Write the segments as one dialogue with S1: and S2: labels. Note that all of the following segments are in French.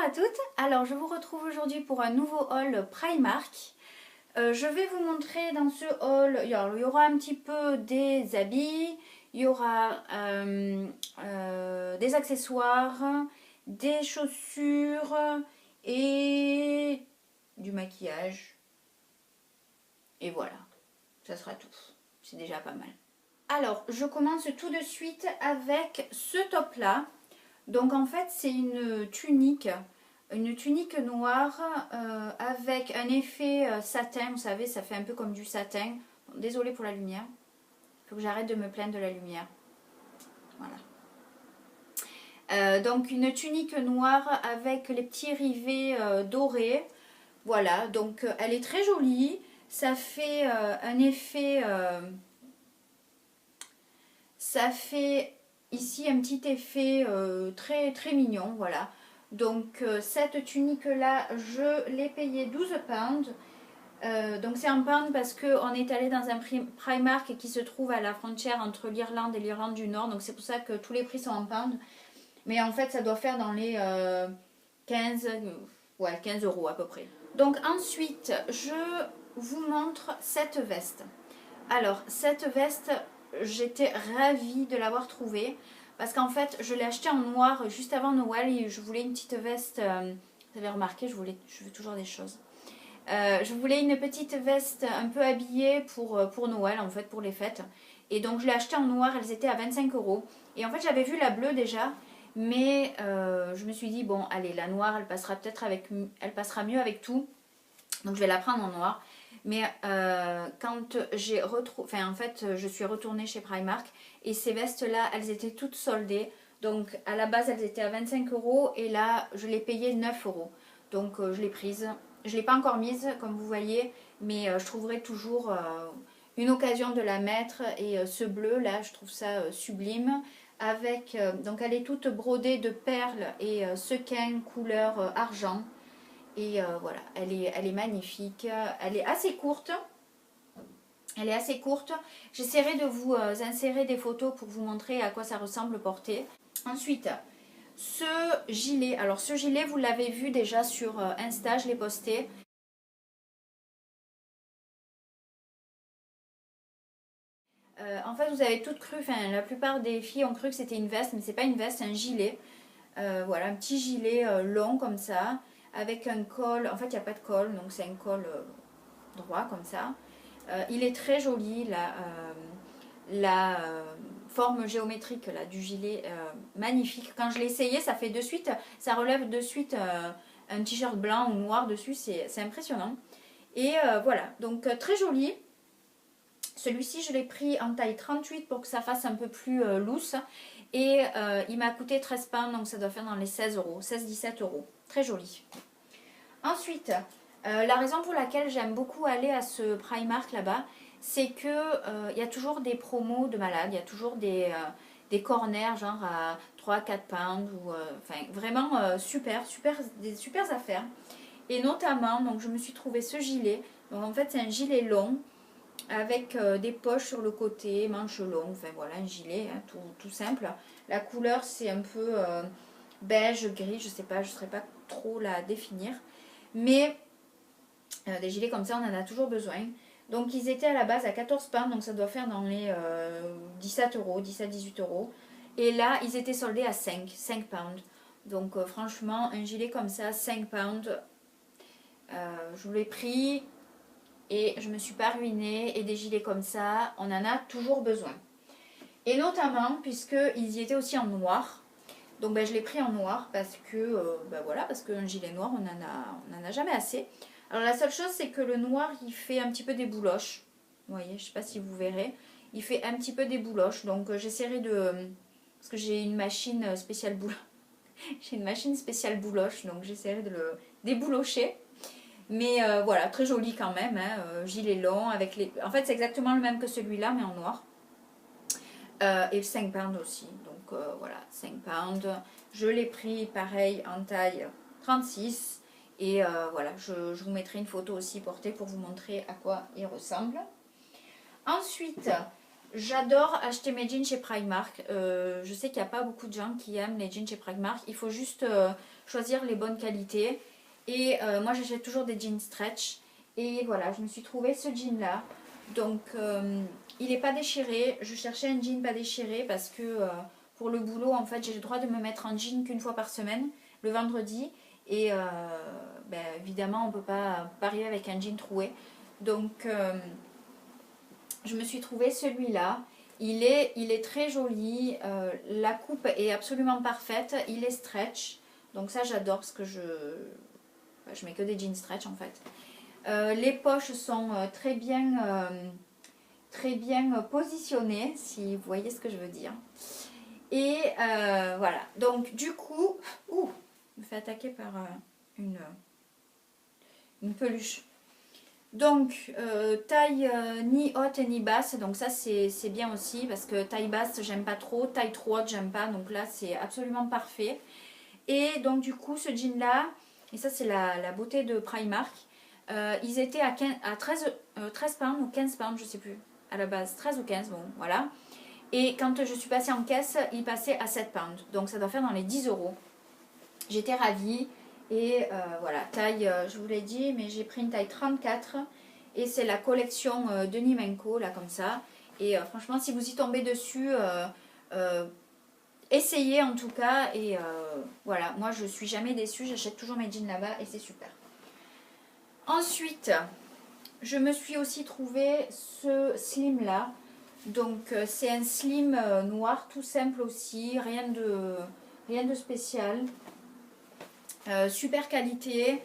S1: à toutes, alors je vous retrouve aujourd'hui pour un nouveau haul Primark. Je vais vous montrer dans ce haul, il y aura un petit peu des habits, il y aura des accessoires, des chaussures et du maquillage. Et voilà, ça sera tout, c'est déjà pas mal. Alors, je commence tout de suite avec ce top là. Donc en fait c'est une tunique noire avec un effet satin, vous savez ça fait un peu comme du satin. Désolée pour la lumière, il faut que j'arrête de me plaindre de la lumière. Voilà. Donc une tunique noire avec les petits rivets dorés. Voilà, donc elle est très jolie, ça fait un effet... ça fait ici un petit effet très très mignon, voilà. Donc cette tunique là, je l'ai payée 12 pounds. Donc c'est un pound parce qu'on est allé dans un Primark qui se trouve à la frontière entre l'Irlande et l'Irlande du Nord. Donc c'est pour ça que tous les prix sont en pound. Mais en fait ça doit faire dans les 15 euros à peu près. Donc ensuite je vous montre cette veste. Alors cette veste, j'étais ravie de l'avoir trouvée parce qu'en fait je l'ai achetée en noir juste avant Noël et je voulais une petite veste, vous avez remarqué je veux toujours des choses. Je voulais une petite veste un peu habillée pour Noël en fait, pour les fêtes. Et donc je l'ai achetée en noir, elles étaient à 25 euros. Et en fait j'avais vu la bleue déjà, mais je me suis dit bon allez la noire elle passera peut-être elle passera mieux avec tout. Donc je vais la prendre en noir. Mais quand j'ai retrouvé, enfin en fait je suis retournée chez Primark et ces vestes là elles étaient toutes soldées. Donc à la base elles étaient à 25 euros et là je les payais 9 euros. Donc je l'ai prise. Je ne l'ai pas encore mise comme vous voyez, mais je trouverai toujours une occasion de la mettre. Et ce bleu là je trouve ça sublime. Avec, donc elle est toute brodée de perles et sequins couleur argent. Et voilà, elle est magnifique. Elle est assez courte. Elle est assez courte. J'essaierai de vous insérer des photos pour vous montrer à quoi ça ressemble porté. Ensuite, ce gilet. Alors ce gilet, vous l'avez vu déjà sur Insta, je l'ai posté. En fait, vous avez toutes cru, enfin la plupart des filles ont cru que c'était une veste, mais c'est pas une veste, c'est un gilet. Voilà, un petit gilet long comme ça, avec un col. En fait, il n'y a pas de col, donc c'est un col droit comme ça. Il est très joli, la forme géométrique là, du gilet, magnifique. Quand je l'ai essayé, ça fait de suite, ça relève de suite un t-shirt blanc ou noir dessus, c'est impressionnant. Et voilà, donc très joli. Celui-ci, je l'ai pris en taille 38 pour que ça fasse un peu plus loose. Et il m'a coûté 13 pounds, donc ça doit faire dans les 16 euros, 16-17 euros. Très joli. Ensuite, la raison pour laquelle j'aime beaucoup aller à ce Primark là-bas, c'est que y a toujours des promos de malades, il y a toujours des corners genre à 3-4 pounds, ou enfin vraiment des super affaires. Et notamment, donc je me suis trouvé ce gilet. Donc en fait c'est un gilet long avec des poches sur le côté, manches longues, enfin voilà un gilet hein, tout simple. La couleur c'est un peu beige, gris, je sais pas, je ne saurais pas trop la définir. Mais des gilets comme ça on en a toujours besoin. Donc ils étaient à la base à 14 pounds, donc ça doit faire dans les 17 euros, 17-18 euros. Et là ils étaient soldés à 5 pounds. Donc franchement un gilet comme ça, 5 pounds, je l'ai pris et je me suis pas ruinée. Et des gilets comme ça, on en a toujours besoin. Et notamment puisqu'ils y étaient aussi en noir. Donc ben, je l'ai pris en noir parce que ben, voilà, parce qu'un gilet noir on en a jamais assez. Alors la seule chose c'est que le noir il fait un petit peu des bouloches. Vous voyez, je sais pas si vous verrez. Il fait un petit peu des bouloches. Donc j'essaierai de... Parce que j'ai une machine spéciale bouloche. J'ai une machine spéciale bouloche, donc j'essaierai de le déboulocher. Mais voilà, très joli quand même, hein, gilet long avec les... En fait c'est exactement le même que celui-là mais en noir. Et 5 pounds aussi, donc voilà, 5 pounds. Je l'ai pris pareil en taille 36. Et voilà, je vous mettrai une photo aussi portée pour vous montrer à quoi il ressemble. Ensuite, j'adore acheter mes jeans chez Primark. Je sais qu'il n'y a pas beaucoup de gens qui aiment les jeans chez Primark. Il faut juste choisir les bonnes qualités. Et moi j'achète toujours des jeans stretch. Et voilà, je me suis trouvé ce jean là. Donc il n'est pas déchiré. Je cherchais un jean pas déchiré parce que pour le boulot en fait j'ai le droit de me mettre un jean qu'une fois par semaine, le vendredi. Et ben, évidemment on ne peut pas arriver avec un jean troué. Donc je me suis trouvé celui-là. Il est très joli. La coupe est absolument parfaite. Il est stretch. Donc ça j'adore parce que je mets que des jeans stretch en fait. Les poches sont très bien positionnées, si vous voyez ce que je veux dire. Et voilà. Donc du coup, je me fais attaquer par une peluche. Donc taille ni haute ni basse, donc ça c'est bien aussi parce que taille basse j'aime pas trop, taille trop haute j'aime pas, donc là c'est absolument parfait. Et donc du coup ce jean là, et ça c'est la beauté de Primark, ils étaient à 13 pounds ou 15 pounds, je sais plus, à la base 13 ou 15, bon voilà. Et quand je suis passée en caisse, ils passaient à 7 pounds, donc ça doit faire dans les 10 euros. J'étais ravie. Et voilà, taille, je vous l'ai dit, mais j'ai pris une taille 34 et c'est la collection Denis Menko, là comme ça. Et franchement, si vous y tombez dessus, essayez en tout cas. Et voilà, moi je suis jamais déçue, j'achète toujours mes jeans là-bas et c'est super. Ensuite, je me suis aussi trouvé ce slim là. Donc c'est un slim noir tout simple aussi, rien de spécial. Super qualité.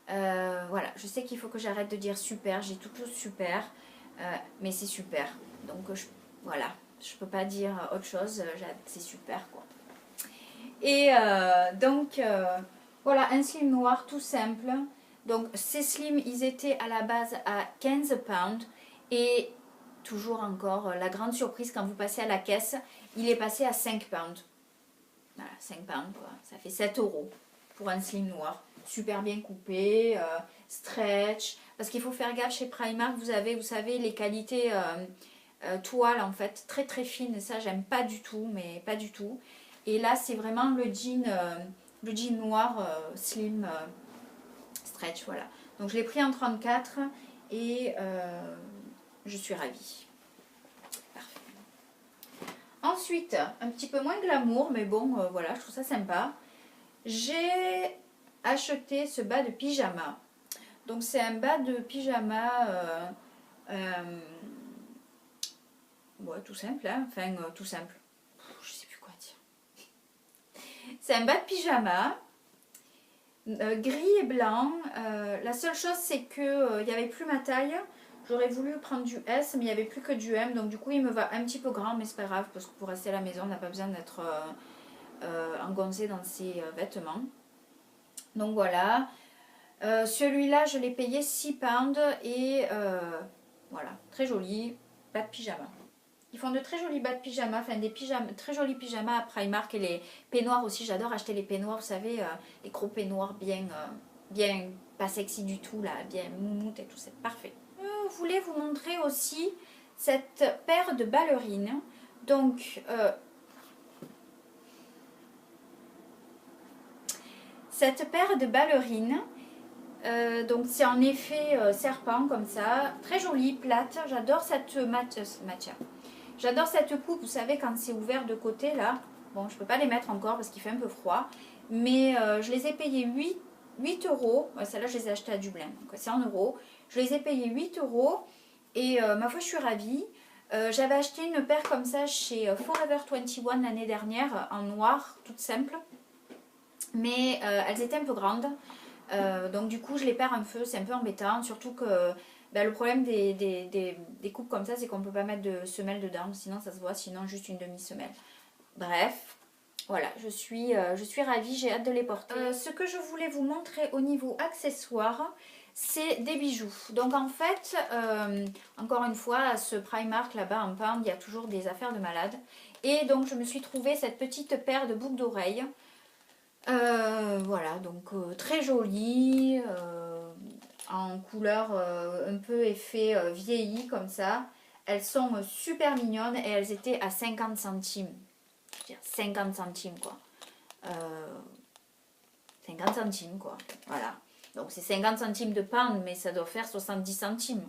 S1: Voilà, je sais qu'il faut que j'arrête de dire super, j'ai tout super, mais c'est super. Donc voilà, je peux pas dire autre chose, c'est super quoi. Et donc voilà, un slim noir tout simple. Donc ces slims, ils étaient à la base à 15 pounds et toujours encore la grande surprise quand vous passez à la caisse, il est passé à 5 pounds. Voilà, 5 pounds quoi, ça fait 7 euros. Pour un slim noir, super bien coupé, stretch, parce qu'il faut faire gaffe chez Primark, vous savez les qualités toile en fait, très très fines, ça j'aime pas du tout, mais pas du tout. Et là c'est vraiment le jean noir slim stretch, voilà. Donc je l'ai pris en 34 et je suis ravie. Parfait. Ensuite, un petit peu moins glamour, mais bon, voilà, je trouve ça sympa. J'ai acheté ce bas de pyjama. Donc c'est un bas de pyjama ouais, tout simple, hein. Enfin tout simple. Je sais plus quoi dire. C'est un bas de pyjama gris et blanc. La seule chose c'est que il n'y avait plus ma taille. J'aurais voulu prendre du S mais il n'y avait plus que du M. Donc du coup il me va un petit peu grand mais c'est pas grave parce que pour rester à la maison on n'a pas besoin d'être engoncé dans ses vêtements. Donc voilà, celui-là je l'ai payé 6 pounds et voilà, très joli, bas de pyjama. Ils font de très jolis bas de pyjama, enfin des pyjamas, très jolis pyjamas à Primark et les peignoirs aussi, j'adore acheter les peignoirs, vous savez, les gros peignoirs bien pas sexy du tout, là, bien moumoute et tout, c'est parfait. Je voulais vous montrer aussi cette paire de ballerines, donc cette paire de ballerines, donc c'est en effet serpent comme ça, très jolie, plate. J'adore cette matière. J'adore cette coupe, vous savez quand c'est ouvert de côté là. Bon, je peux pas les mettre encore parce qu'il fait un peu froid. Mais je les ai payés 8 euros. Celle-là je les ai achetées à Dublin, donc c'est en euros. Je les ai payés 8 euros et ma foi je suis ravie. J'avais acheté une paire comme ça chez Forever 21 l'année dernière en noir, toute simple. Mais elles étaient un peu grandes. Donc du coup je les perds un peu, c'est un peu embêtant, surtout que ben, le problème des coupes comme ça c'est qu'on ne peut pas mettre de semelle dedans, sinon ça se voit, sinon juste une demi-semelle. Bref, voilà, je suis ravie, j'ai hâte de les porter. Ce que je voulais vous montrer au niveau accessoires, c'est des bijoux. Donc en fait, encore une fois, à ce Primark là-bas en pound, il y a toujours des affaires de malade. Et donc je me suis trouvé cette petite paire de boucles d'oreilles. Voilà, donc très jolie, en couleur un peu effet vieilli comme ça. Elles sont super mignonnes et elles étaient à 50 centimes. Je veux dire 50 centimes quoi. 50 centimes quoi. Voilà. Donc c'est 50 centimes de pound, mais ça doit faire 70 centimes.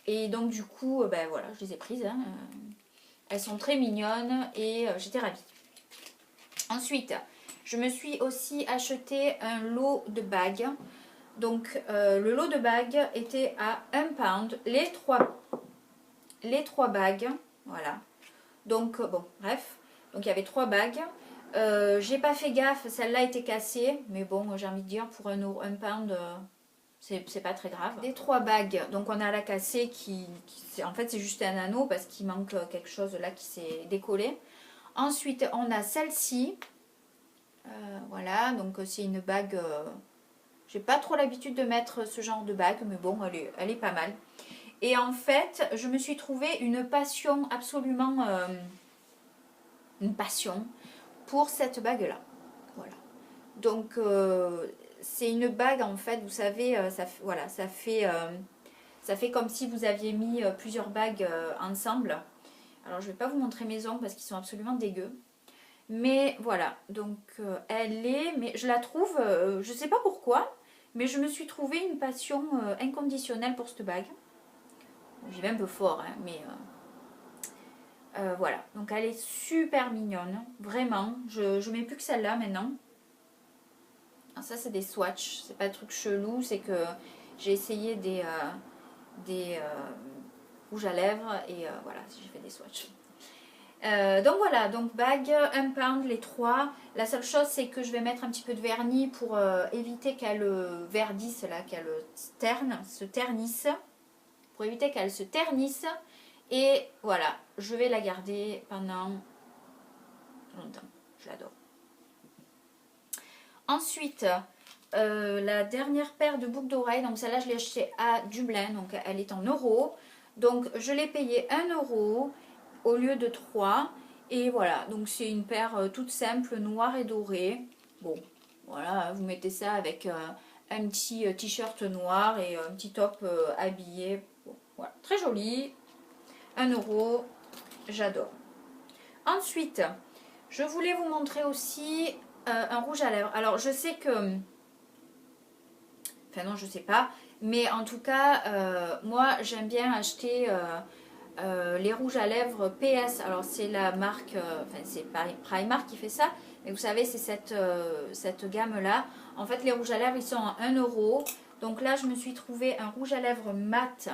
S1: Et donc du coup, ben voilà, je les ai prises. Hein. Elles sont très mignonnes et j'étais ravie. Ensuite, je me suis aussi acheté un lot de bagues. Donc le lot de bagues était à 1 pound. Les trois bagues, voilà. Donc bon, bref. Donc il y avait 3 bagues. J'ai pas fait gaffe, celle-là était cassée. Mais bon, j'ai envie de dire, pour un pound, c'est pas très grave. Des 3 bagues, donc on a la cassée en fait c'est juste un anneau parce qu'il manque quelque chose là qui s'est décollé. Ensuite on a celle-ci. Voilà, donc c'est une bague. J'ai pas trop l'habitude de mettre ce genre de bague, mais bon, elle est pas mal. Et en fait, je me suis trouvé une passion absolument... une passion pour cette bague-là. Voilà. Donc, c'est une bague, en fait, vous savez, voilà, ça fait comme si vous aviez mis plusieurs bagues ensemble. Alors, je vais pas vous montrer mes ongles parce qu'ils sont absolument dégueux. Mais voilà, donc mais je la trouve, je sais pas pourquoi, mais je me suis trouvé une passion inconditionnelle pour cette bague. J'y vais un peu fort, hein, mais voilà. Donc elle est super mignonne, vraiment. Je mets plus que celle-là maintenant. Alors ça c'est des swatchs, c'est pas un truc chelou, c'est que j'ai essayé des rouges à lèvres et voilà, j'ai fait des swatchs. Donc voilà, donc bague, 1 pound, les 3. La seule chose c'est que je vais mettre un petit peu de vernis pour éviter qu'elle verdisse, là, qu'elle se ternisse. Pour éviter qu'elle se ternisse. Et voilà, je vais la garder pendant longtemps. Je l'adore. Ensuite, la dernière paire de boucles d'oreilles. Donc celle-là, je l'ai achetée à Dublin. Donc elle est en euros. Donc je l'ai payée 1 euro au lieu de 3. Et voilà, donc c'est une paire toute simple, noire et dorée. Bon, voilà, vous mettez ça avec un petit t-shirt noir et un petit top habillé. Bon, voilà, très joli. 1 euro, j'adore. Ensuite, je voulais vous montrer aussi un rouge à lèvres. Alors, je sais que... Enfin non, je sais pas. Mais en tout cas, moi, j'aime bien acheter les rouges à lèvres PS. Alors, c'est la marque... enfin, c'est Primark qui fait ça. Mais vous savez, c'est cette gamme-là. En fait, les rouges à lèvres, ils sont à 1 euro. Donc là, je me suis trouvé un rouge à lèvres mat.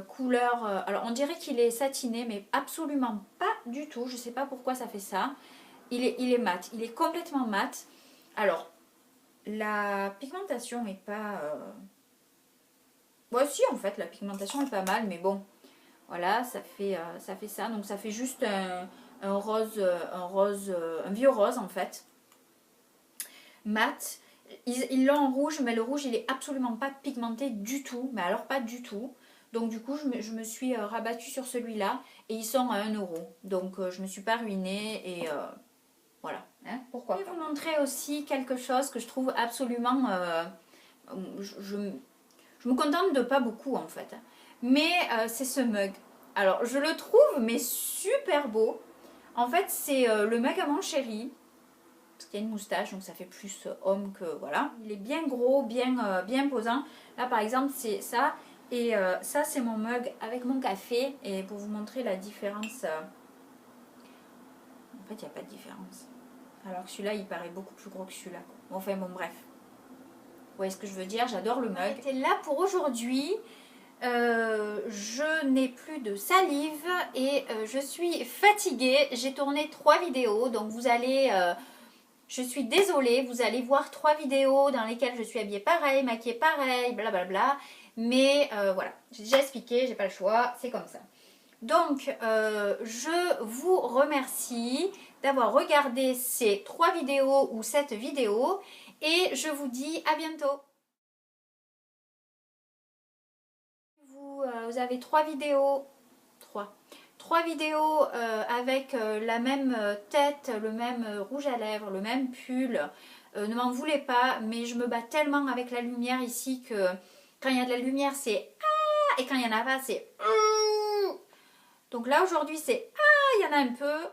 S1: Couleur, alors on dirait qu'il est satiné, mais absolument pas du tout. Je sais pas pourquoi ça fait ça. Il est mat, il est complètement mat. Alors, la pigmentation est pas... Moi si, en fait, la pigmentation est pas mal, mais bon, voilà, ça fait ça. Donc ça fait juste un rose, un vieux rose en fait. Mat. Ils l'ont en rouge, mais le rouge, il est absolument pas pigmenté du tout. Mais alors pas du tout. Donc du coup, je me suis rabattue sur celui-là. Et ils sont à 1 euro. Donc je me suis pas ruinée. Et voilà. Hein, pourquoi pas. Je vais vous montrer aussi quelque chose que je trouve absolument... je me contente de pas beaucoup en fait. Mais c'est ce mug. Alors je le trouve mais super beau. En fait c'est le mug à mon chéri. Parce qu'il y a une moustache, donc ça fait plus homme que voilà. Il est bien gros, bien posant. Là par exemple c'est ça. Et ça c'est mon mug avec mon café. Et pour vous montrer la différence, en fait il n'y a pas de différence. Alors que celui-là il paraît beaucoup plus gros que celui-là. Bon, enfin bon bref. Vous voyez ce que je veux dire, j'adore le mug. C'était là pour aujourd'hui. Je n'ai plus de salive et je suis fatiguée. J'ai tourné 3 vidéos, donc vous allez... je suis désolée, vous allez voir 3 vidéos dans lesquelles je suis habillée pareil, maquillée pareil, blablabla. Mais voilà, j'ai déjà expliqué, j'ai pas le choix, c'est comme ça. Donc, je vous remercie d'avoir regardé ces 3 vidéos ou cette vidéo. Et je vous dis à bientôt. Vous avez 3 vidéos. 3 vidéos avec la même tête, le même rouge à lèvres, le même pull. Ne m'en voulez pas, mais je me bats tellement avec la lumière ici que quand il y a de la lumière, c'est ah, et quand il n'y en a pas, c'est donc là aujourd'hui, c'est ah, il y en a un peu.